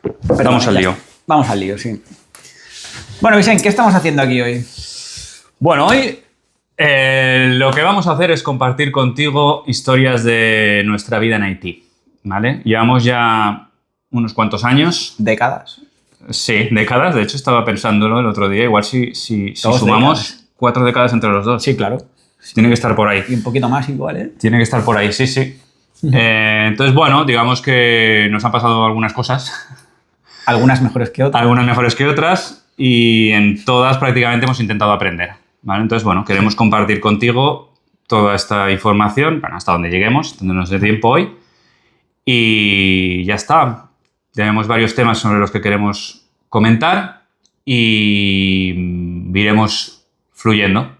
Pero Vamos al lío. Vamos al lío, sí. Bueno, Vicente, ¿qué estamos haciendo aquí hoy? Bueno, hoy lo que vamos a hacer es compartir contigo historias de nuestra vida en Haití, ¿vale? Llevamos ya unos cuantos años. Décadas. Sí, décadas. De hecho, estaba pensándolo el otro día. Igual si sumamos décadas. 4 décadas entre los dos. Sí, claro. Tiene que estar por ahí. Y un poquito más igual, ¿eh? Tiene que estar por ahí, sí, sí. Entonces, bueno, digamos que nos han pasado algunas cosas. Algunas mejores que otras. Algunas mejores que otras. Y en todas prácticamente hemos intentado aprender, ¿vale? Entonces, bueno, queremos compartir contigo toda esta información, bueno, hasta donde lleguemos, donde nos dé tiempo hoy. Y ya está. Tenemos varios temas sobre los que queremos comentar y iremos fluyendo.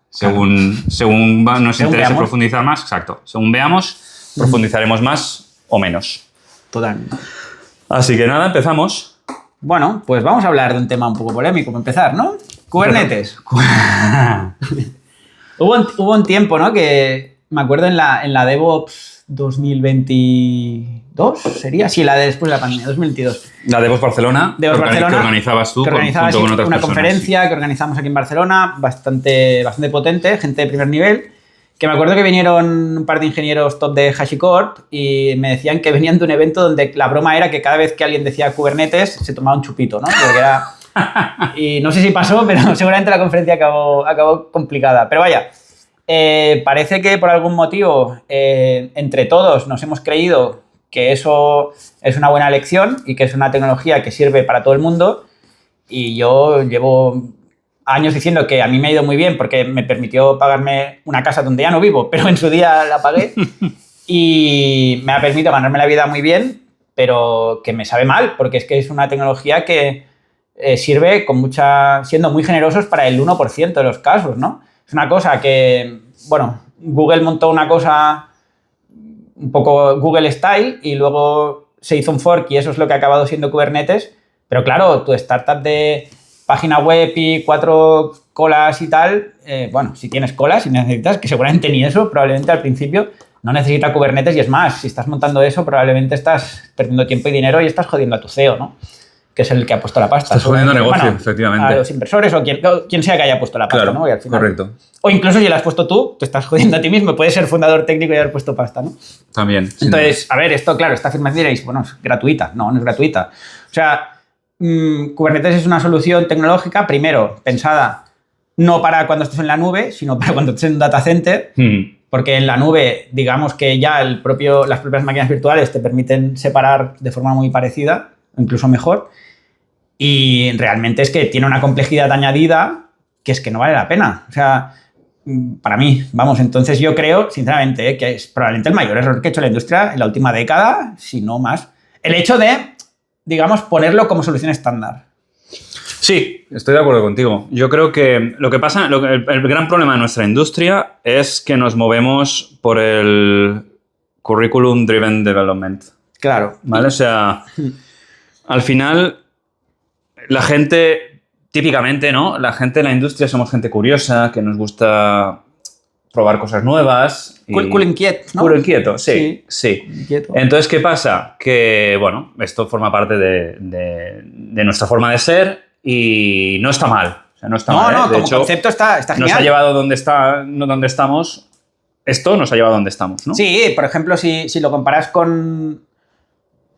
Según nos interese profundizar más, exacto. Según veamos, profundizaremos más o menos. Totalmente. Así que nada, empezamos. Bueno, pues vamos a hablar de un tema un poco polémico para empezar, ¿no? Kubernetes. Hubo un tiempo, ¿no? Que me acuerdo en la DevOps 2022, ¿sería? Sí, la de después de la pandemia, 2022. La DevOps Barcelona, que organizabas tú junto con otras una personas. conferencia que organizamos aquí en Barcelona, bastante potente, gente de primer nivel, que me acuerdo que vinieron un par de ingenieros top de HashiCorp y me decían que venían de un evento donde la broma era que cada vez que alguien decía Kubernetes se tomaba un chupito, ¿no? Porque era... Y no sé si pasó, pero seguramente la conferencia acabó complicada. Pero vaya, parece que por algún motivo entre todos nos hemos creído que eso es una buena elección y que es una tecnología que sirve para todo el mundo, y yo llevo años diciendo que a mí me ha ido muy bien porque me permitió pagarme una casa donde ya no vivo, pero en su día la pagué y me ha permitido ganarme la vida muy bien, pero que me sabe mal porque es que es una tecnología que sirve siendo muy generosos para el 1% de los casos, ¿no? Es una cosa que, bueno, Google montó una cosa un poco Google Style y luego se hizo un fork y eso es lo que ha acabado siendo Kubernetes. Pero claro, tu startup de página web y 4 colas y tal, bueno, si tienes colas, si necesitas, que seguramente ni eso, probablemente al principio no necesita Kubernetes, y es más, si estás montando eso, probablemente estás perdiendo tiempo y dinero y estás jodiendo a tu CEO, ¿no? Que es el que ha puesto la pasta. Estás jodiendo negocio, efectivamente. A los inversores o quien sea que haya puesto la pasta, claro, ¿no? Y al final, correcto. O incluso si la has puesto tú, te estás jodiendo a ti mismo. Puedes ser fundador técnico y haber puesto pasta, ¿no? También. Entonces, a ver, esto, claro, esta afirmación diréis, bueno, es gratuita. No, no es gratuita. O sea, Kubernetes es una solución tecnológica, primero, pensada no para cuando estés en la nube, sino para cuando estés en un data center. Porque en la nube, digamos que ya las propias máquinas virtuales te permiten separar de forma muy parecida, incluso mejor. Y realmente es que tiene una complejidad añadida que es que no vale la pena. O sea, para mí, vamos, entonces yo creo, sinceramente, que es probablemente el mayor error que ha hecho la industria en la última década, si no más. El hecho de, digamos, ponerlo como solución estándar. Sí, estoy de acuerdo contigo. Yo creo que lo que pasa, el gran problema de nuestra industria es que nos movemos por el curriculum driven development. Claro. ¿Vale? O sea, al final, la gente, típicamente, ¿no? La gente en la industria somos gente curiosa, que nos gusta probar cosas nuevas. Culo inquieto, ¿no? Culo inquieto, sí. Inquieto. Entonces, ¿qué pasa? Que, bueno, esto forma parte de nuestra forma de ser y no está mal. O sea, no está mal, ¿eh? No, de como hecho, concepto está genial. Nos ha llevado donde estamos. Esto nos ha llevado donde estamos, ¿no? Sí, por ejemplo, si lo comparas con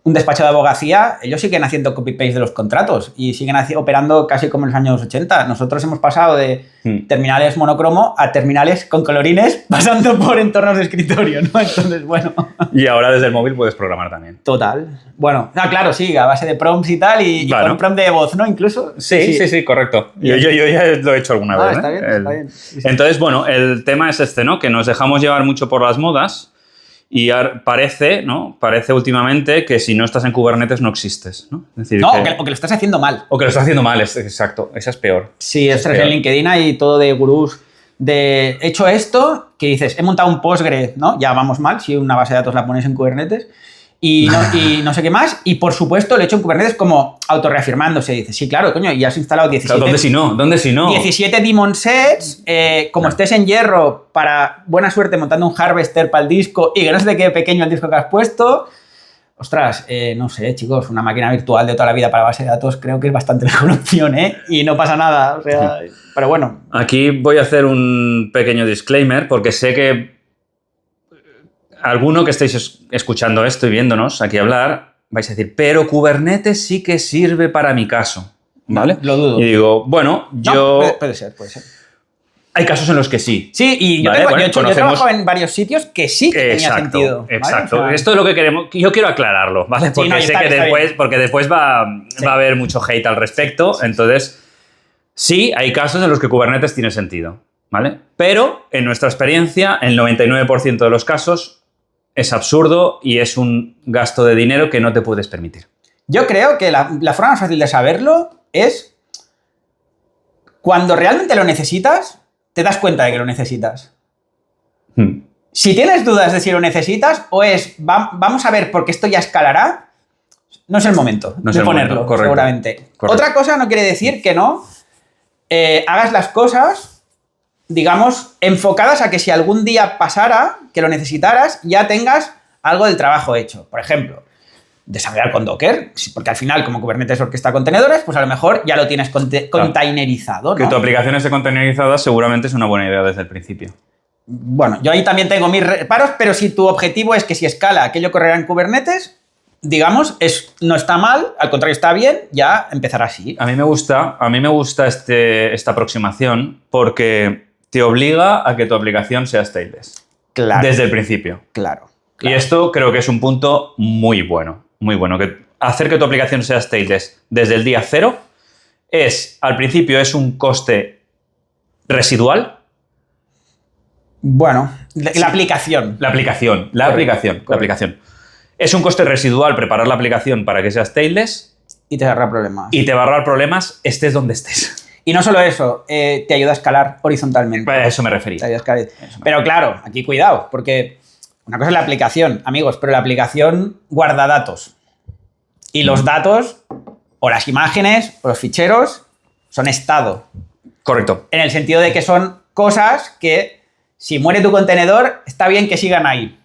un despacho de abogacía, ellos siguen haciendo copy-paste de los contratos y siguen operando casi como en los años 80. Nosotros hemos pasado de terminales monocromo a terminales con colorines, pasando por entornos de escritorio, ¿no? Entonces, bueno. Y ahora desde el móvil puedes programar también. Total. Bueno, claro, sí, a base de prompts y tal, y con prompt de voz, ¿no? Incluso. Sí, correcto. Yo ya lo he hecho alguna vez. Está bien, está bien. Sí. Entonces, bueno, el tema es este, ¿no? Que nos dejamos llevar mucho por las modas. Y parece últimamente que si no estás en Kubernetes no existes, ¿no? Es decir, o que lo estás haciendo mal. O que lo estás haciendo mal, exacto. Esa es peor. Sí, esto es en LinkedIn hay todo de gurús de he hecho esto, que dices, he montado un Postgre, ¿no? Ya vamos mal si una base de datos la pones en Kubernetes. Y no sé qué más. Y, por supuesto, lo he hecho en Kubernetes como autorreafirmándose. Dices, sí, claro, coño, y has instalado 17... Claro, ¿Dónde si no? 17 daemon sets, como estés en hierro, para buena suerte montando un harvester para el disco y que no se te quede pequeño el disco que has puesto. Ostras, no sé, chicos, una máquina virtual de toda la vida para base de datos creo que es bastante mejor opción, ¿eh? Y no pasa nada, o sea, pero bueno. Aquí voy a hacer un pequeño disclaimer porque sé que alguno que estéis escuchando esto y viéndonos aquí hablar, vais a decir, pero Kubernetes sí que sirve para mi caso, ¿vale? Lo dudo. Y digo, bueno, yo... No, puede ser. Hay casos en los que sí. Sí, y yo, ¿vale? Bueno, yo trabajo en varios sitios que sí que tenía sentido. ¿vale? Exacto. O sea, Esto es lo que queremos. Yo quiero aclararlo, ¿vale? Porque no, sé que después va a haber mucho hate al respecto. Sí. Entonces, sí, hay casos en los que Kubernetes tiene sentido, ¿vale? Pero, en nuestra experiencia, el 99% de los casos es absurdo y es un gasto de dinero que no te puedes permitir. Yo creo que la forma más fácil de saberlo es cuando realmente lo necesitas, te das cuenta de que lo necesitas. Si tienes dudas de si lo necesitas o vamos a ver porque esto ya escalará, no es el momento de ponerlo, seguramente. Correcto. Otra cosa no quiere decir que no hagas las cosas, digamos, enfocadas a que si algún día pasara, que lo necesitaras, ya tengas algo del trabajo hecho. Por ejemplo, desarrollar con Docker, porque al final, como Kubernetes orquesta contenedores, pues a lo mejor ya lo tienes containerizado, ¿no? Que tu aplicación esté containerizada seguramente es una buena idea desde el principio. Bueno, yo ahí también tengo mis reparos, pero si tu objetivo es que si escala aquello correrá en Kubernetes, digamos, no está mal, al contrario está bien, ya empezará así. A mí me gusta esta aproximación porque te obliga a que tu aplicación sea stateless. Claro. Desde el principio. Claro. Y esto creo que es un punto muy bueno. Muy bueno. Que hacer que tu aplicación sea stateless desde el día cero al principio es un coste residual. Bueno, la aplicación. La aplicación. Es un coste residual preparar la aplicación para que sea stateless. Y te va a ahorrar problemas. Y te va a ahorrar problemas estés donde estés. Y no solo eso, te ayuda a escalar horizontalmente. A eso me refería. Pero claro, aquí cuidado, porque una cosa es la aplicación, amigos, pero la aplicación guarda datos. Y los datos, o las imágenes, o los ficheros, son estado. Correcto. En el sentido de que son cosas que, si muere tu contenedor, está bien que sigan ahí.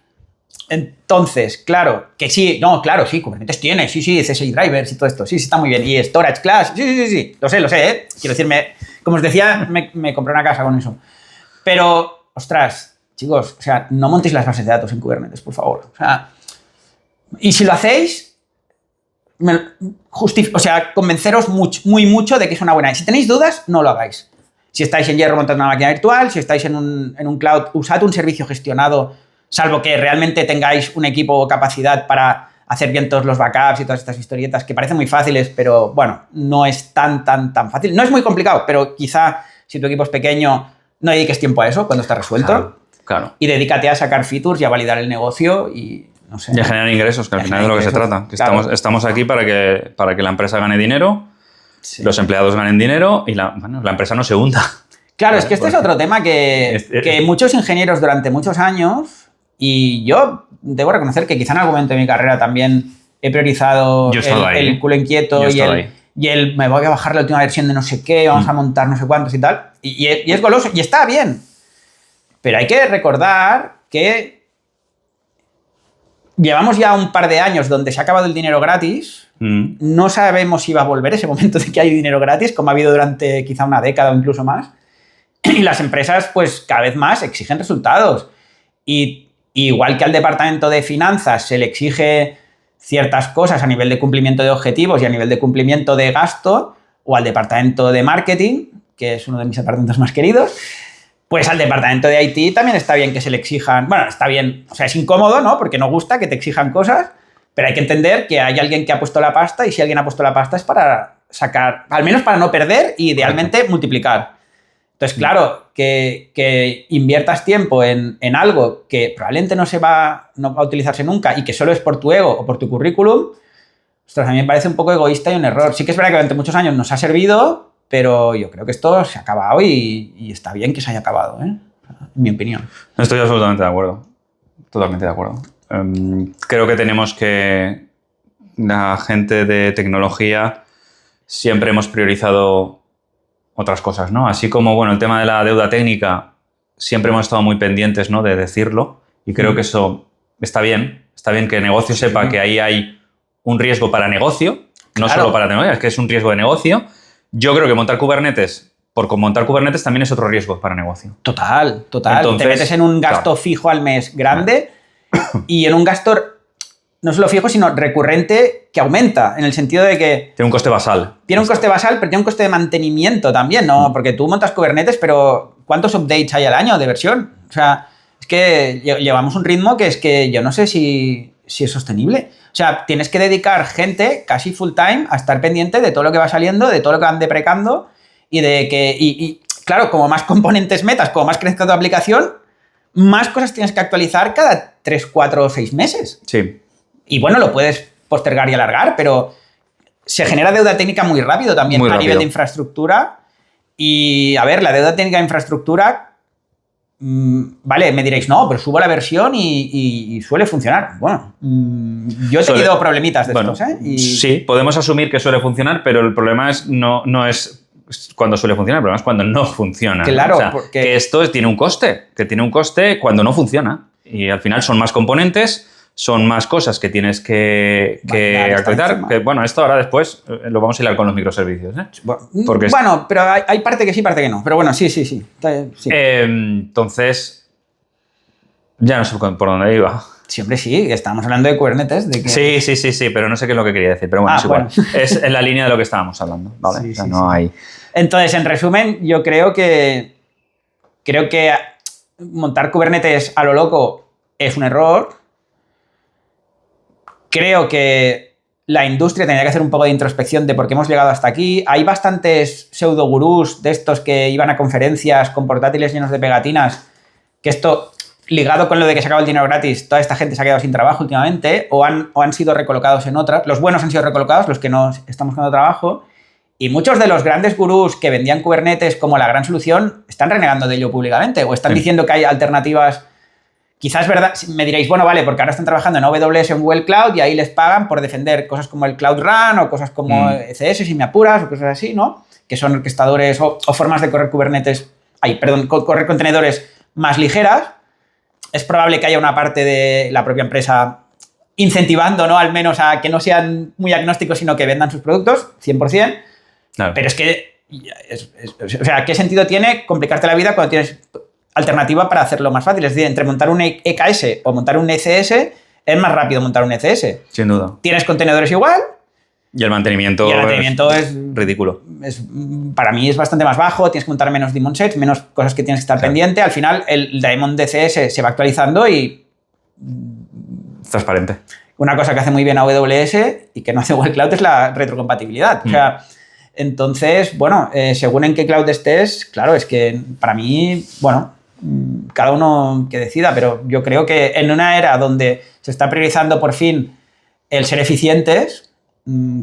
Entonces, claro, que sí, Kubernetes tiene, sí, CSI drivers y todo esto, sí, está muy bien. Y storage class, sí, lo sé, ¿eh? Quiero decirme, como os decía, me compré una casa con eso. Pero, ostras, chicos, o sea, no montéis las bases de datos en Kubernetes, por favor. O sea, y si lo hacéis, convenceros muy mucho de que es una buena idea. Si tenéis dudas, no lo hagáis. Si estáis en hierro montando una máquina virtual, si estáis en un cloud, usad un servicio gestionado, salvo que realmente tengáis un equipo o capacidad para hacer bien todos los backups y todas estas historietas que parecen muy fáciles, pero bueno, no es tan fácil. No es muy complicado, pero quizá si tu equipo es pequeño, no dediques tiempo a eso cuando está resuelto. Claro. Y dedícate a sacar features y a validar el negocio y no sé. Y a generar ingresos, que al final es de lo que se trata. Que claro. Estamos aquí para que la empresa gane dinero, sí, los empleados ganen dinero y la empresa no se hunda. Claro, es que este es otro tema que muchos ingenieros durante muchos años, y yo debo reconocer que quizá en algún momento de mi carrera también he priorizado el culo inquieto y el me voy a bajar la última versión de no sé qué, vamos a montar no sé cuántos y tal. Y es goloso y está bien. Pero hay que recordar que llevamos ya un par de años donde se ha acabado el dinero gratis. No sabemos si va a volver ese momento de que hay dinero gratis, como ha habido durante quizá una década o incluso más. Y las empresas, pues, cada vez más exigen resultados. Y igual que al departamento de finanzas se le exige ciertas cosas a nivel de cumplimiento de objetivos y a nivel de cumplimiento de gasto, o al departamento de marketing, que es uno de mis departamentos más queridos, pues al departamento de IT también está bien que se le exijan... Bueno, está bien, o sea, es incómodo, ¿no? Porque no gusta que te exijan cosas, pero hay que entender que hay alguien que ha puesto la pasta y si alguien ha puesto la pasta es para sacar, al menos para no perder y idealmente multiplicar. Entonces, claro, que inviertas tiempo en algo que probablemente no va a utilizarse nunca y que solo es por tu ego o por tu currículum, ostras, a mí me parece un poco egoísta y un error. Sí que es verdad que durante muchos años nos ha servido, pero yo creo que esto se ha acabado y está bien que se haya acabado, ¿eh? En mi opinión. Estoy absolutamente de acuerdo. Totalmente de acuerdo. Creo que tenemos que... La gente de tecnología siempre hemos priorizado otras cosas, ¿no? Así como, bueno, el tema de la deuda técnica, siempre hemos estado muy pendientes, ¿no?, de decirlo, y creo que eso está bien que el negocio sepa que ahí hay un riesgo para negocio, no Claro. solo para tecnología, es que es un riesgo de negocio. Yo creo que montar Kubernetes, montar Kubernetes también es otro riesgo para negocio. Total. Entonces, Te metes en un gasto claro. fijo al mes grande y en un gasto no solo fijo, sino recurrente que aumenta, en el sentido de que Tiene un coste basal. tiene un coste basal, pero tiene un coste de mantenimiento también, ¿no? Porque tú montas Kubernetes, pero ¿cuántos updates hay al año de versión? O sea, es que llevamos un ritmo que es que yo no sé si es sostenible. O sea, tienes que dedicar gente casi full time a estar pendiente de todo lo que va saliendo, de todo lo que van deprecando y de que... Y claro, como más componentes metas, como más crezca tu aplicación, más cosas tienes que actualizar cada 3, 4 o 6 meses. Sí. Y bueno, lo puedes postergar y alargar, pero se genera deuda técnica muy rápido también Muy a nivel rápido. de infraestructura. Y, a ver, la deuda técnica de infraestructura, vale, me diréis, no, pero subo la versión y suele funcionar. Bueno, yo he tenido problemitas de estos, ¿eh? Sí, podemos asumir que suele funcionar, pero el problema es no es cuando suele funcionar, el problema es cuando no funciona. Claro, ¿no? O sea, porque... que esto tiene un coste cuando no funciona. Y al final son más componentes, son más cosas que tienes que actualizar. Que, bueno, esto ahora después lo vamos a hilar con los microservicios. Porque bueno, pero hay parte que sí, parte que no. Pero bueno, sí. Entonces, ya no sé por dónde iba. Siempre sí, estábamos hablando de Kubernetes. De que... Sí, pero no sé qué es lo que quería decir. Pero bueno, es igual. Bueno. Es en la línea de lo que estábamos hablando, ¿vale? Sí, o sea, sí, no sí. hay... Entonces, en resumen, yo creo que montar Kubernetes a lo loco es un error. Creo que la industria tendría que hacer un poco de introspección de por qué hemos llegado hasta aquí. Hay bastantes pseudo gurús de estos que iban a conferencias con portátiles llenos de pegatinas, que esto, ligado con lo de que se acaba el dinero gratis, toda esta gente se ha quedado sin trabajo últimamente o han sido recolocados en otras. Los buenos han sido recolocados, los que no estamos buscando trabajo. Y muchos de los grandes gurús que vendían Kubernetes como la gran solución están renegando de ello públicamente o están diciendo que hay alternativas. Quizás es verdad, me diréis, bueno, vale, porque ahora están trabajando en AWS en Google Cloud y ahí les pagan por defender cosas como el Cloud Run o cosas como ECS, si me apuras, o cosas así, ¿no? Que son orquestadores o formas de correr Kubernetes, correr contenedores más ligeras. Es probable que haya una parte de la propia empresa incentivando, ¿no? Al menos a que no sean muy agnósticos, sino que vendan sus productos, 100%. Claro. Pero es que, o sea, ¿qué sentido tiene complicarte la vida cuando tienes alternativa para hacerlo más fácil? Es decir, entre montar un EKS o montar un ECS, es más rápido montar un ECS. Sin duda. Tienes contenedores igual. Y el mantenimiento es ridículo. Para mí es bastante más bajo, tienes que montar menos daemon sets, menos cosas que tienes que estar pendiente. Al final, el daemon DCS se va actualizando y... Transparente. Una cosa que hace muy bien AWS y que no hace Google Cloud es la retrocompatibilidad. O sea, entonces, bueno, según en qué cloud estés, claro, es que para mí, bueno, cada uno que decida, pero yo creo que en una era donde se está priorizando por fin el ser eficientes,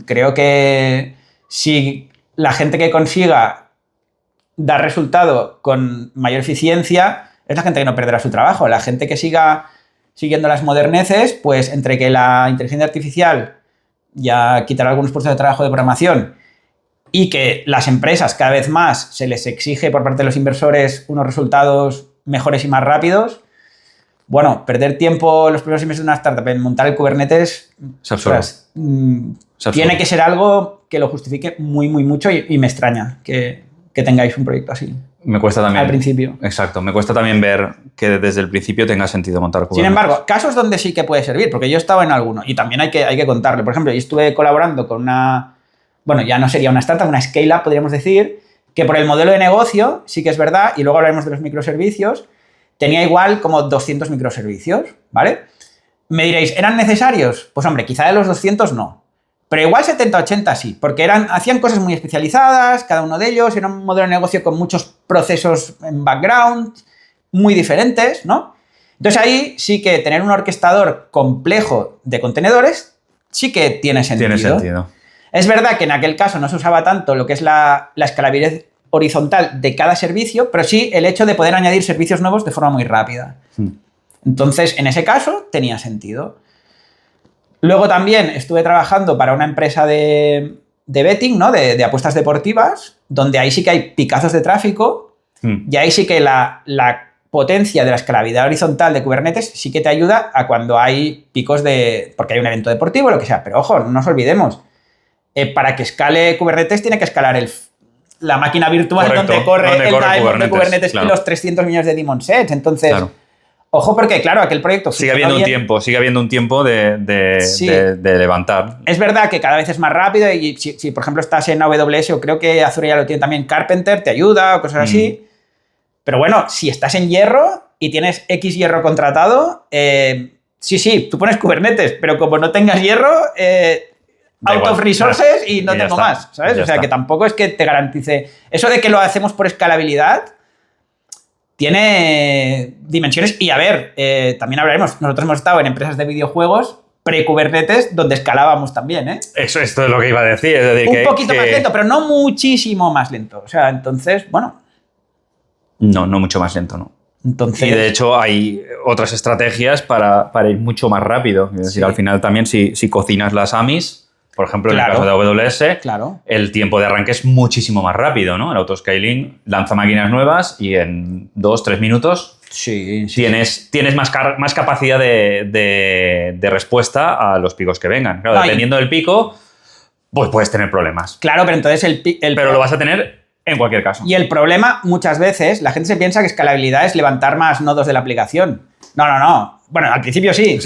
creo que si la gente que consiga dar resultado con mayor eficiencia es la gente que no perderá su trabajo. La gente que siga siguiendo las moderneces, pues entre que la inteligencia artificial ya quitará algunos puestos de trabajo de programación y que las empresas cada vez más se les exige por parte de los inversores unos resultados mejores y más rápidos, bueno, perder tiempo los primeros meses de una startup en montar el Kubernetes es absurdo. Tiene que ser algo que lo justifique muy, muy mucho y me extraña que tengáis un proyecto así. Me cuesta también. Al principio. Exacto. Me cuesta también ver que desde el principio tenga sentido montar Kubernetes. Sin embargo, casos donde sí que puede servir, porque yo he estado en alguno y también hay que contarlo. Por ejemplo, yo estuve colaborando con una... Bueno, ya no sería una startup, una scale-up, podríamos decir, que por el modelo de negocio, sí que es verdad, y luego hablaremos de los microservicios, tenía igual como 200 microservicios, ¿vale? Me diréis, ¿eran necesarios? Pues hombre, quizá de los 200 no. Pero igual 70-80 sí, porque hacían cosas muy especializadas, cada uno de ellos, era un modelo de negocio con muchos procesos en background, muy diferentes, ¿no? Entonces ahí sí que tener un orquestador complejo de contenedores sí que tiene sentido. Tiene sentido. Es verdad que en aquel caso no se usaba tanto lo que es la escalabilidad horizontal de cada servicio, pero sí el hecho de poder añadir servicios nuevos de forma muy rápida. Entonces, en ese caso, tenía sentido. Luego también estuve trabajando para una empresa de betting, ¿no? De apuestas deportivas, donde ahí sí que hay picazos de tráfico y ahí sí que la potencia de la escalabilidad horizontal de Kubernetes sí que te ayuda a cuando hay picos porque hay un evento deportivo o lo que sea. Pero ojo, no nos olvidemos, para que escale Kubernetes tiene que escalar la máquina virtual donde corre el daemon de Kubernetes y los 300 millones de daemon sets. Entonces, ojo, porque claro, aquel proyecto sigue habiendo un tiempo de levantar. Es verdad que cada vez es más rápido y si por ejemplo estás en AWS, o creo que Azure ya lo tiene también, Carpenter te ayuda o cosas así. Pero bueno, si estás en hierro y tienes X hierro contratado, sí, tú pones Kubernetes, pero como no tengas hierro, out of resources y no tengo más, ¿sabes? O sea, que tampoco es que te garantice. Eso de que lo hacemos por escalabilidad tiene dimensiones. Y a ver, también hablaremos, nosotros hemos estado en empresas de videojuegos pre-Kubernetes donde escalábamos también, ¿eh? Esto es lo que iba a decir. Es decir, un poquito más lento, pero no muchísimo más lento. O sea, entonces, bueno. No mucho más lento, no. Entonces, y de hecho hay otras estrategias para ir mucho más rápido. Es decir, al final también si cocinas las AMIs, por ejemplo, en el caso de AWS, el tiempo de arranque es muchísimo más rápido, ¿no? El autoscaling lanza máquinas nuevas y en 2-3 minutos tienes más capacidad de respuesta a los picos que vengan. Claro, dependiendo del pico, pues puedes tener problemas. Claro, pero entonces pero lo vas a tener en cualquier caso. Y el problema, muchas veces, la gente se piensa que escalabilidad es levantar más nodos de la aplicación. No. Bueno, al principio sí.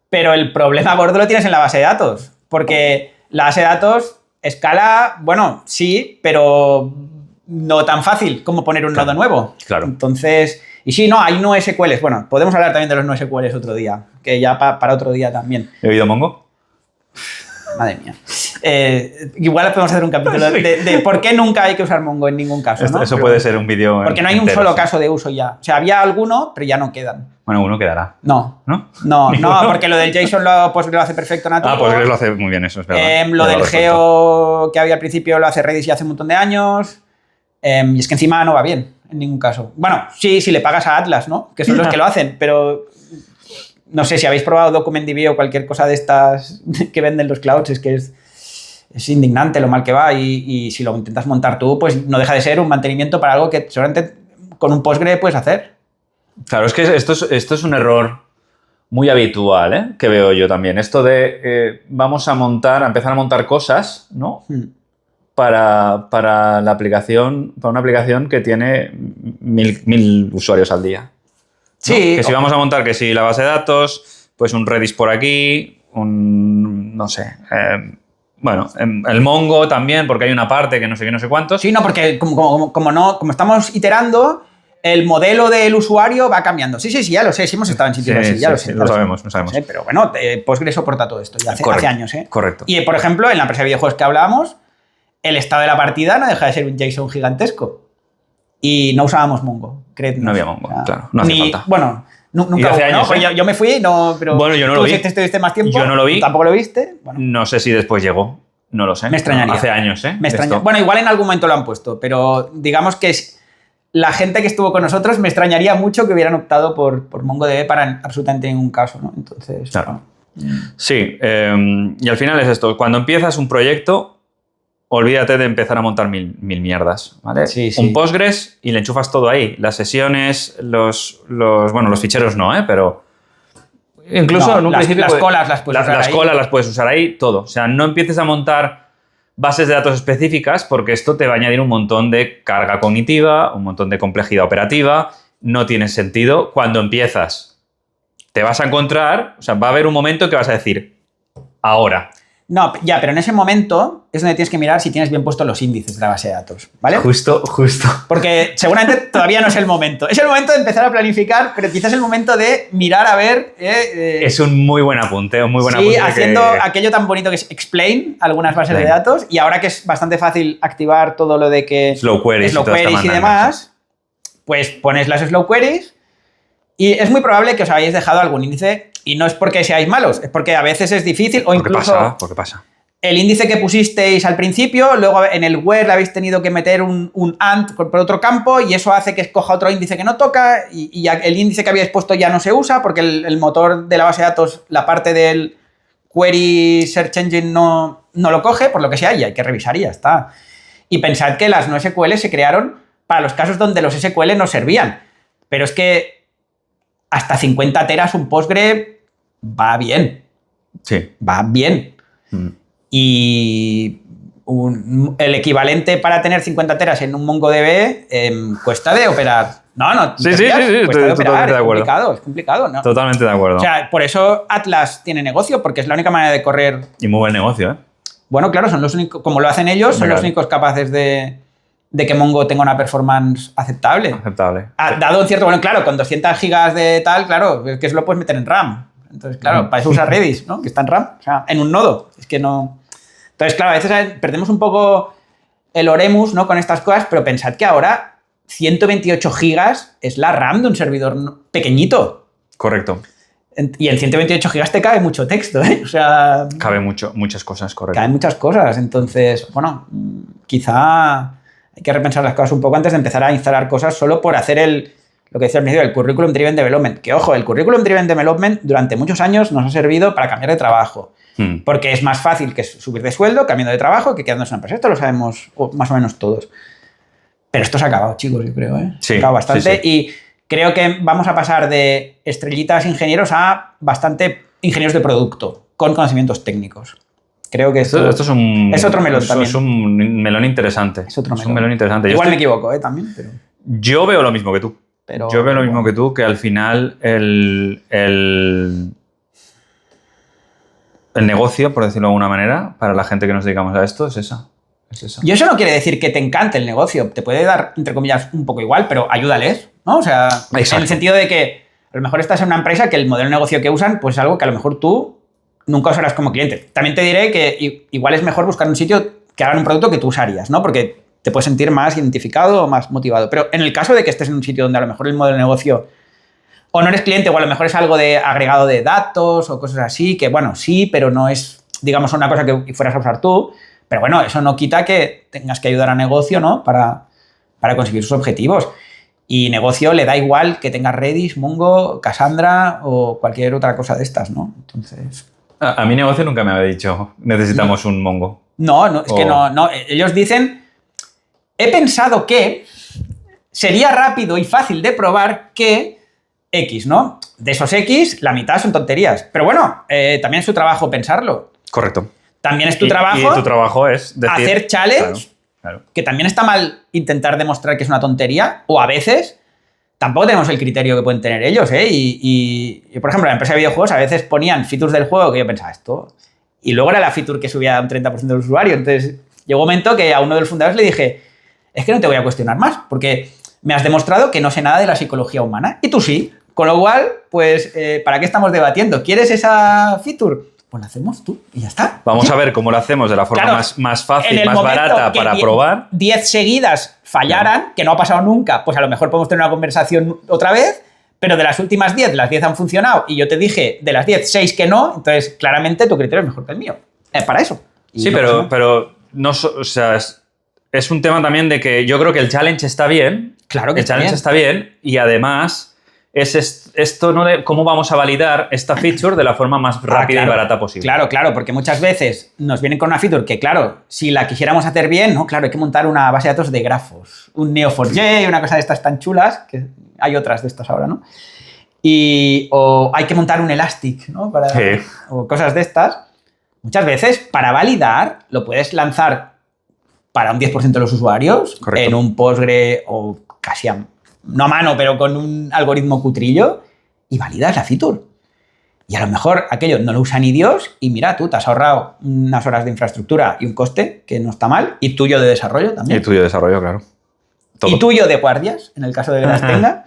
Pero el problema gordo lo tienes en la base de datos. Porque la base de datos escala, bueno, sí, pero no tan fácil como poner un nodo nuevo. Claro. Entonces, y sí, no, hay NoSQLs. Bueno, podemos hablar también de los NoSQLs otro día, que ya para otro día también. ¿He oído Mongo? Madre mía. Igual podemos hacer un capítulo de por qué nunca hay que usar Mongo en ningún caso, ¿no? Eso puede ser un vídeo. Porque no hay un solo caso de uso ya. O sea, había alguno, pero ya no quedan. Bueno, uno quedará. No, porque lo del JSON Postgres lo hace perfecto nativo. Postgres lo hace muy bien, eso es verdad. Lo del Geo que había al principio lo hace Redis ya hace un montón de años. Y es que encima no va bien, en ningún caso. Bueno, sí, si le pagas a Atlas, ¿no? Que son los que lo hacen, pero no sé si habéis probado DocumentDB o cualquier cosa de estas que venden los clouds, es que es indignante lo mal que va y si lo intentas montar tú, pues no deja de ser un mantenimiento para algo que seguramente con un Postgre puedes hacer. Claro, es que esto es un error muy habitual, ¿eh? Que veo yo también. Esto de vamos a empezar a montar cosas, ¿no? Para la aplicación, para una aplicación que tiene 1000 usuarios al día. ¿No? Sí. Que si vamos a montar, que si la base de datos, pues un Redis por aquí, no sé, el Mongo también, porque hay una parte que no sé qué, no sé cuántos. Sí, no, porque como estamos iterando, el modelo del usuario va cambiando. Sí, ya lo sé, sí hemos estado en sitios así, ya lo sé. Lo sabemos. Sí, pero bueno, Postgre soporta todo esto ya hace años, ¿eh? Correcto. Y, por ejemplo, en la empresa de videojuegos que hablábamos, el estado de la partida no deja de ser un JSON gigantesco. Y no usábamos Mongo, créetnos. No había Mongo, claro. No hacía falta. Bueno, nunca hace años, ¿no? Yo me fui, pero bueno, yo no lo vi. Tú estuviste más tiempo. Yo no lo vi. ¿Tú tampoco lo viste? Bueno. No sé si después llegó. No lo sé. Me extrañaría. Hace años, ¿eh? Me extraña. Bueno, igual en algún momento lo han puesto, pero digamos que la gente que estuvo con nosotros me extrañaría mucho que hubieran optado por MongoDB para absolutamente ningún caso, ¿no? Entonces, claro. Sí, y al final es esto. Cuando empiezas un proyecto, olvídate de empezar a montar mil mierdas, ¿vale? Sí. Un Postgres y le enchufas todo ahí. Las sesiones, los ficheros no, pero incluso en un principio las colas las puedes usar ahí. Las colas las puedes usar ahí, todo. O sea, no empieces a montar bases de datos específicas porque esto te va a añadir un montón de carga cognitiva, un montón de complejidad operativa. No tiene sentido. Cuando empiezas, te vas a encontrar, o sea, va a haber un momento que vas a decir, ahora. No, ya, pero en ese momento es donde tienes que mirar si tienes bien puestos los índices de la base de datos, ¿vale? Justo. Porque seguramente todavía no es el momento. Es el momento de empezar a planificar, pero quizás es el momento de mirar a ver... Es un muy buen apunte, Sí, haciendo aquello tan bonito que es explain algunas bases de datos y ahora que es bastante fácil activar todo lo de que... Slow queries y demás, pues pones las slow queries y es muy probable que os hayáis dejado algún índice. Y no es porque seáis malos, es porque a veces es difícil o incluso... Porque pasa. El índice que pusisteis al principio, luego en el where le habéis tenido que meter un AND por otro campo y eso hace que escoja otro índice que no toca y el índice que habíais puesto ya no se usa porque el motor de la base de datos, la parte del query search engine no lo coge, por lo que sea, y hay que revisar y ya está. Y pensad que las NoSQL se crearon para los casos donde los SQL no servían. pero es que hasta 50 teras un Postgre va bien. Sí. Va bien. Y el equivalente para tener 50 teras en un MongoDB cuesta de operar. No, Sí, cuesta de estoy totalmente operar, de acuerdo. es complicado, ¿no? Totalmente de acuerdo. O sea, por eso Atlas tiene negocio, porque es la única manera de correr. Y muy buen negocio, ¿eh? Bueno, claro, son los únicos, como lo hacen ellos, son los únicos capaces de que Mongo tenga una performance aceptable. Aceptable. Dado un cierto, bueno, claro, con 200 gigas de tal, claro, es que eso lo puedes meter en RAM. Entonces, claro, para eso usa Redis, ¿no? Que está en RAM, o sea, en un nodo. Es que no. Entonces, claro, a veces perdemos un poco el oremus, ¿no? Con estas cosas, pero pensad que ahora 128 gigas es la RAM de un servidor pequeñito. Correcto. Y en 128 gigas te cabe mucho texto, ¿eh? O sea... Cabe muchas cosas, correcto. Caben muchas cosas. Entonces, bueno, quizá hay que repensar las cosas un poco antes de empezar a instalar cosas solo por hacer lo que decía al principio, el Curriculum Driven Development. Que, ojo, el Curriculum Driven Development durante muchos años nos ha servido para cambiar de trabajo. Porque es más fácil que subir de sueldo, cambiando de trabajo, que quedándose en una empresa. Esto lo sabemos más o menos todos. Pero esto se ha acabado, chicos, yo creo, ¿eh? Sí, se ha acabado bastante. sí. Y creo que vamos a pasar de estrellitas ingenieros a bastante ingenieros de producto, con conocimientos técnicos. Creo que esto es otro melón también. Es un melón interesante. Es otro melón. Un melón interesante. Igual me equivoco, también. Pero... Yo veo lo mismo que tú. Yo veo lo mismo que tú, que al final el negocio, por decirlo de alguna manera, para la gente que nos dedicamos a esto, es esa. Y eso no quiere decir que te encante el negocio. Te puede dar, entre comillas, un poco igual, pero ayúdales, ¿no? O sea, exacto. En el sentido de que a lo mejor estás en una empresa que el modelo de negocio que usan, pues es algo que a lo mejor tú nunca usarás como cliente. También te diré que igual es mejor buscar un sitio que hagan un producto que tú usarías, ¿no? Porque te puedes sentir más identificado o más motivado. Pero en el caso de que estés en un sitio donde a lo mejor el modelo de negocio o no eres cliente o a lo mejor es algo de agregado de datos o cosas así, que bueno, sí, pero no es, digamos, una cosa que fueras a usar tú. Pero bueno, eso no quita que tengas que ayudar a negocio, ¿no? Para conseguir sus objetivos. Y negocio le da igual que tengas Redis, Mongo, Cassandra o cualquier otra cosa de estas, ¿no? Entonces... A mi negocio nunca me había dicho, necesitamos un Mongo. No, es que no. Ellos dicen, he pensado que sería rápido y fácil de probar que X, ¿no? De esos X, la mitad son tonterías. Pero bueno, también es su trabajo pensarlo. Correcto. También es tu trabajo. Y tu trabajo es decir, hacer challenge, claro. Que también está mal intentar demostrar que es una tontería, o a veces tampoco tenemos el criterio que pueden tener ellos, ¿eh? Y por ejemplo, en la empresa de videojuegos a veces ponían features del juego que yo pensaba esto, y luego era la feature que subía un 30% del usuario. Entonces llegó un momento que a uno de los fundadores le dije, es que no te voy a cuestionar más, porque me has demostrado que no sé nada de la psicología humana, y tú sí. Con lo cual, pues, ¿para qué estamos debatiendo? ¿Quieres esa feature? Pues la hacemos tú y ya está. Vamos a ver cómo lo hacemos de la forma Claro, más fácil, más barata para probar. 10 seguidas fallaran, que no ha pasado nunca, pues a lo mejor podemos tener una conversación otra vez, pero de las últimas 10, las 10 han funcionado y yo te dije de las 10, 6 que no, entonces claramente tu criterio es mejor que el mío. Para eso. Y sí, pero no, o sea, es un tema también de que yo creo que el challenge está bien. Claro que el challenge está bien y además... esto no de cómo vamos a validar esta feature de la forma más rápida y barata posible. Claro, porque muchas veces nos vienen con una feature que, claro, si la quisiéramos hacer bien, ¿no? Claro, hay que montar una base de datos de grafos, un Neo4j, una cosa de estas tan chulas, que hay otras de estas ahora, ¿no? O hay que montar un Elastic, ¿no? O cosas de estas. Muchas veces, para validar, lo puedes lanzar para un 10% de los usuarios. Correcto. En un Postgre o casi no a mano, pero con un algoritmo cutrillo, y validas la feature. Y a lo mejor aquello no lo usa ni Dios, y mira, tú te has ahorrado unas horas de infraestructura y un coste, que no está mal, y tuyo de desarrollo también. Y tuyo de desarrollo, claro. Todo. Y tuyo de guardias, en el caso de que las tenga.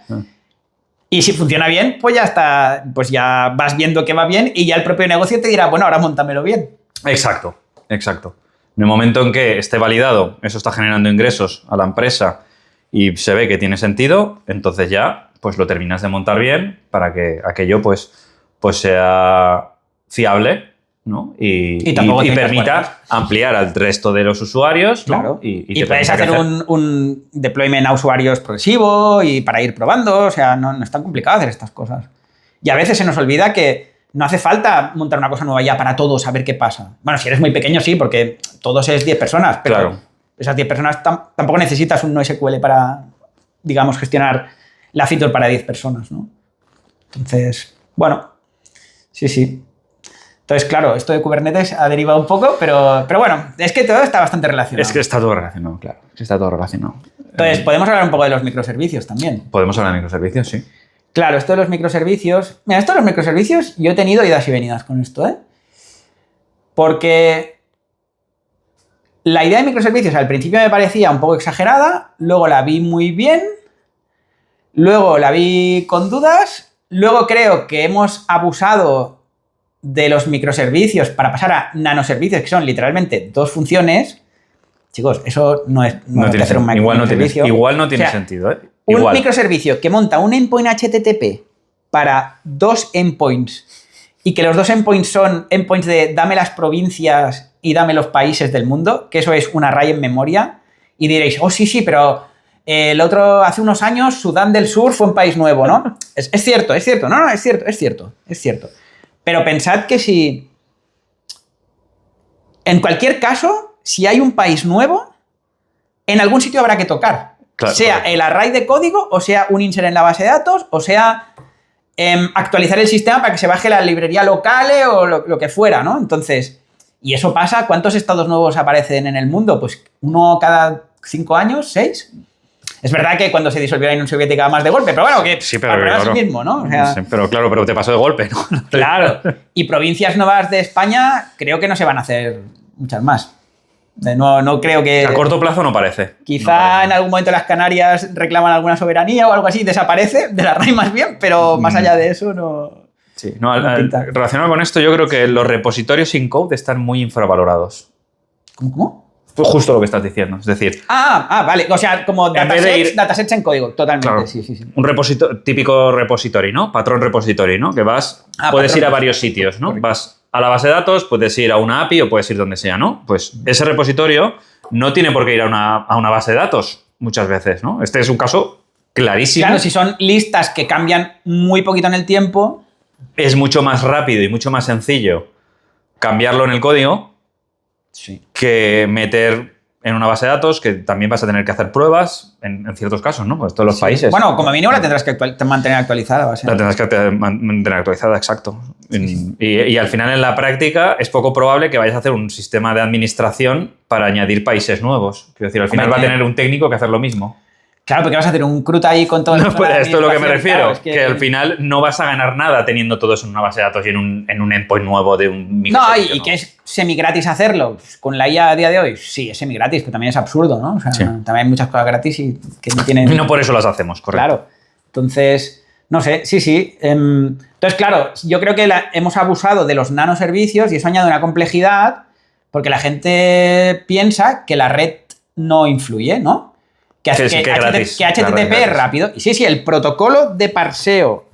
Y si funciona bien, pues ya está, pues ya vas viendo que va bien, y ya el propio negocio te dirá, bueno, ahora móntamelo bien. Exacto. En el momento en que esté validado, eso está generando ingresos a la empresa, y se ve que tiene sentido, entonces ya pues lo terminas de montar bien para que aquello pues sea fiable, ¿no? Y permita ampliar al resto de los usuarios, ¿no? Claro. Y puedes hacer un deployment a usuarios progresivo y para ir probando, o sea, no es tan complicado hacer estas cosas. Y a veces se nos olvida que no hace falta montar una cosa nueva ya para todos, a ver qué pasa. Bueno, si eres muy pequeño sí, porque todos es 10 personas, pero... Claro. Esas 10 personas tampoco necesitas un NoSQL para, digamos, gestionar la feature para 10 personas, ¿no? Entonces, bueno, sí. Entonces, claro, esto de Kubernetes ha derivado un poco, pero bueno, es que todo está bastante relacionado. Es que está todo relacionado, claro. Está todo relacionado. Entonces, podemos hablar un poco de los microservicios también. Podemos hablar de microservicios, sí. Claro, esto de los microservicios... Mira, esto de los microservicios, yo he tenido idas y venidas con esto, ¿eh? Porque la idea de microservicios al principio me parecía un poco exagerada, luego la vi muy bien, luego la vi con dudas, luego creo que hemos abusado de los microservicios para pasar a nanoservicios, que son literalmente 2 funciones. Chicos, eso no es tiene hacer un microservicio. Igual no tiene O sea, sentido, ¿eh? Un microservicio que monta un endpoint HTTP para 2 endpoints y que los 2 endpoints son endpoints de dame las provincias y dame los países del mundo, que eso es un array en memoria, y diréis, oh sí, pero el otro hace unos años Sudán del Sur fue un país nuevo, ¿no? Es cierto, no, es cierto. Pero pensad que si... En cualquier caso, si hay un país nuevo, en algún sitio habrá que tocar. Claro, sea correcto. el array de código, o sea un insert en la base de datos, o sea actualizar el sistema para que se baje la librería locale o lo que fuera, ¿no? Entonces, y eso pasa, ¿cuántos estados nuevos aparecen en el mundo? Pues 1 cada 5 años, 6. Es verdad que cuando se disolvió la Unión Soviética más de golpe, pero bueno, que Sí, pero el problema claro. es el mismo, ¿no? O sea, Sí, pero claro, pero te pasó de golpe, ¿no? claro. Y provincias nuevas de España creo que no se van a hacer muchas más. No creo que... A corto plazo no parece. Quizá en algún momento las Canarias reclaman alguna soberanía o algo así, desaparece de la RAI más bien, pero más allá de eso no... Sí, no, no pinta. relacionado con esto, yo creo que los repositorios sin code están muy infravalorados. ¿Cómo? Pues justo lo que estás diciendo. Es decir, Vale. O sea, como En vez de ir- datasets en código, totalmente. claro, Sí. un típico repository, ¿no? Patrón repository, ¿no? Que puedes patrón. ir a varios sitios, ¿no? Correcto. Vas a la base de datos, puedes ir a una API o puedes ir donde sea, ¿no? Pues ese repositorio no tiene por qué ir a una base de datos muchas veces, ¿no? Este es un caso clarísimo. Claro, si son listas que cambian muy poquito en el tiempo... Es mucho más rápido y mucho más sencillo cambiarlo en el código Sí. que meter en una base de datos, que también vas a tener que hacer pruebas en ciertos casos, ¿no? Pues todos los países. Bueno, como mínimo la tendrás que mantener actualizada. Va a ser. La tendrás que mantener actualizada, exacto. Y al final, en la práctica, es poco probable que vayas a hacer un sistema de administración para añadir países nuevos. Quiero decir, al final Hombre, va a tener un técnico que hacer lo mismo. Claro, porque vas a hacer un CRUD ahí con todo el... No, pues esto es lo que me refiero. Claro, es que al final no vas a ganar nada teniendo todo eso en una base de datos y en un endpoint nuevo de un No, microservicio y nuevo. que es semi-gratis hacerlo. Pues, con la IA a día de hoy, sí, es semi-gratis, pero también es absurdo, ¿no? O sea, Sí. también hay muchas cosas gratis y que no tienen... Y no por eso las hacemos, correcto. Claro. Entonces, no sé, sí. Entonces, claro, yo creo que hemos abusado de los nanoservicios y eso añade una complejidad porque la gente piensa que la red no influye, ¿no? Que gratis, HTTP la red es gratis. rápido. Y sí, el protocolo de parseo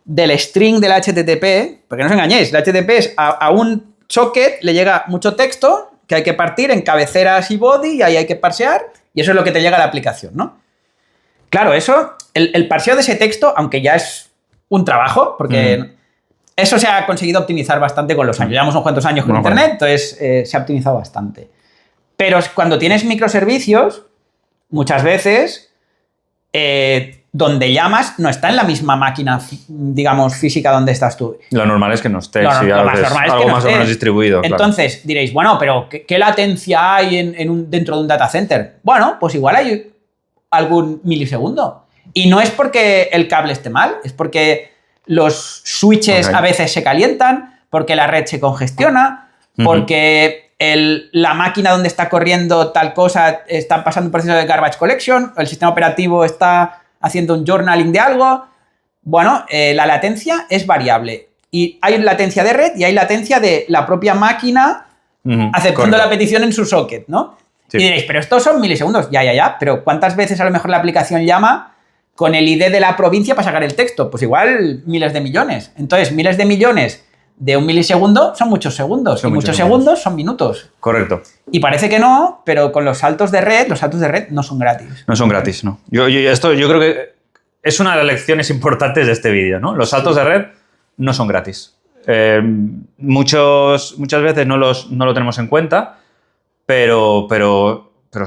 del string del HTTP, porque no os engañéis, el HTTP es a un socket le llega mucho texto que hay que partir en cabeceras y body y ahí hay que parsear y eso es lo que te llega a la aplicación, ¿no? Claro, eso, el parseo de ese texto, aunque ya es un trabajo, porque eso se ha conseguido optimizar bastante con los años. Llevamos unos cuantos años con Bueno, Internet, entonces se ha optimizado bastante. Pero cuando tienes microservicios, muchas veces donde llamas no está en la misma máquina, digamos, física donde estás tú. Lo normal es que no esté, Lo si más algo es normal es que algo no más o esté. menos distribuido. claro. Entonces diréis, bueno, pero ¿qué latencia hay dentro de un data center? Bueno, pues igual hay algún milisegundo. Y no es porque el cable esté mal, es porque los switches Ok. a veces se calientan, porque la red se congestiona, porque la máquina donde está corriendo tal cosa está pasando un proceso de garbage collection, el sistema operativo está haciendo un journaling de algo. Bueno, la latencia es variable. Y hay latencia de red y hay latencia de la propia máquina aceptando la petición en su socket, ¿no? Sí. Y diréis, pero estos son milisegundos. Ya, pero ¿cuántas veces a lo mejor la aplicación llama con el ID de la provincia para sacar el texto? Pues igual miles de millones. Entonces, miles de millones de un milisegundo son muchos segundos. Son y muchos muchos segundos. segundos son minutos. Correcto. Y parece que no, pero con los saltos de red no son gratis. No son gratis, ¿no? Yo creo que es una de las lecciones importantes de este vídeo, ¿no? Los saltos de red no son gratis. Muchas veces no lo tenemos en cuenta, pero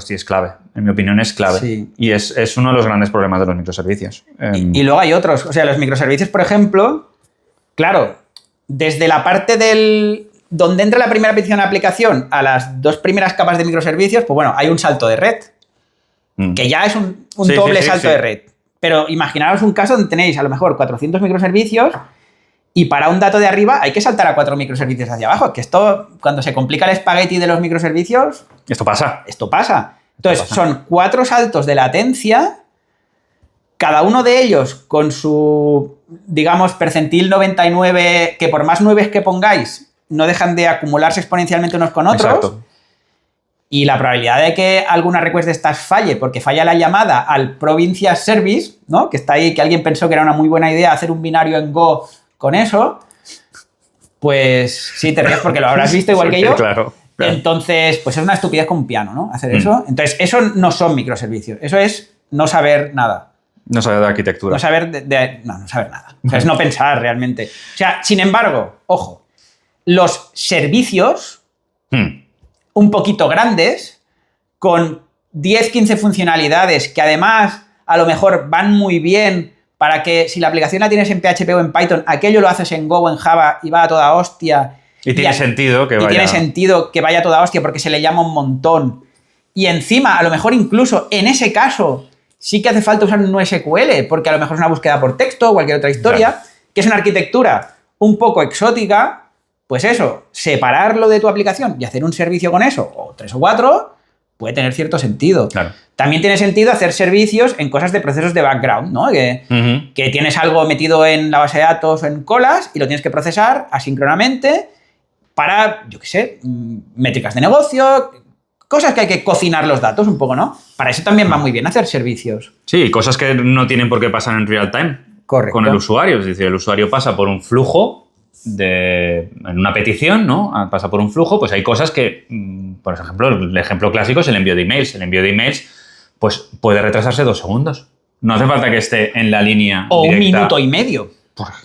sí es clave. En mi opinión es clave. Sí. Y es uno de los grandes problemas de los microservicios. Y luego hay otros. O sea, los microservicios, por ejemplo, claro, desde la parte del... donde entra la primera petición de aplicación a las 2 primeras capas de microservicios, pues bueno, hay un salto de red, que ya es un Sí, doble sí, salto sí. de red. Pero imaginaros un caso donde tenéis a lo mejor 400 microservicios y para un dato de arriba hay que saltar a 4 microservicios hacia abajo, que esto, cuando se complica el espagueti de los microservicios, Esto pasa. esto pasa. Entonces, son 4 saltos de latencia, cada uno de ellos con su, digamos, percentil 99, que por más 9 que pongáis, no dejan de acumularse exponencialmente unos con otros. Exacto. Y la probabilidad de que alguna request de estas falle, porque falla la llamada al Provincias Service, ¿no? Que está ahí, que alguien pensó que era una muy buena idea hacer un binario en Go con eso, pues sí, te ríes porque lo habrás visto igual que yo. Claro. Entonces, pues es una estupidez con un piano, ¿no? Hacer eso. Entonces, eso no son microservicios. Eso es no saber nada. No sabe de arquitectura. No saber no saber nada. O sea, es no pensar realmente. O sea, sin embargo, ojo, los servicios un poquito grandes, con 10, 15 funcionalidades que además a lo mejor van muy bien para que si la aplicación la tienes en PHP o en Python, aquello lo haces en Go o en Java y va a toda hostia. Y tiene sentido que vaya... Y tiene sentido que vaya a toda hostia porque se le llama un montón. Y encima, a lo mejor incluso en ese caso, sí que hace falta usar un NoSQL, porque a lo mejor es una búsqueda por texto o cualquier otra historia, Claro. que es una arquitectura un poco exótica. Pues eso, separarlo de tu aplicación y hacer un servicio con eso, o 3 o 4, puede tener cierto sentido. Claro. También tiene sentido hacer servicios en cosas de procesos de background, ¿no? Que tienes algo metido en la base de datos o en colas y lo tienes que procesar asíncronamente para, yo qué sé, métricas de negocio, cosas que hay que cocinar los datos un poco, ¿no? Para eso también va muy bien hacer servicios. Sí, cosas que no tienen por qué pasar en real time. Correcto. Con el usuario. Es decir, el usuario pasa por un flujo en una petición, ¿no? Pasa por un flujo, pues hay cosas que, por ejemplo, el ejemplo clásico es el envío de emails. El envío de emails, pues puede retrasarse 2 segundos. No hace falta que esté en la línea O directa. 1 minuto y medio.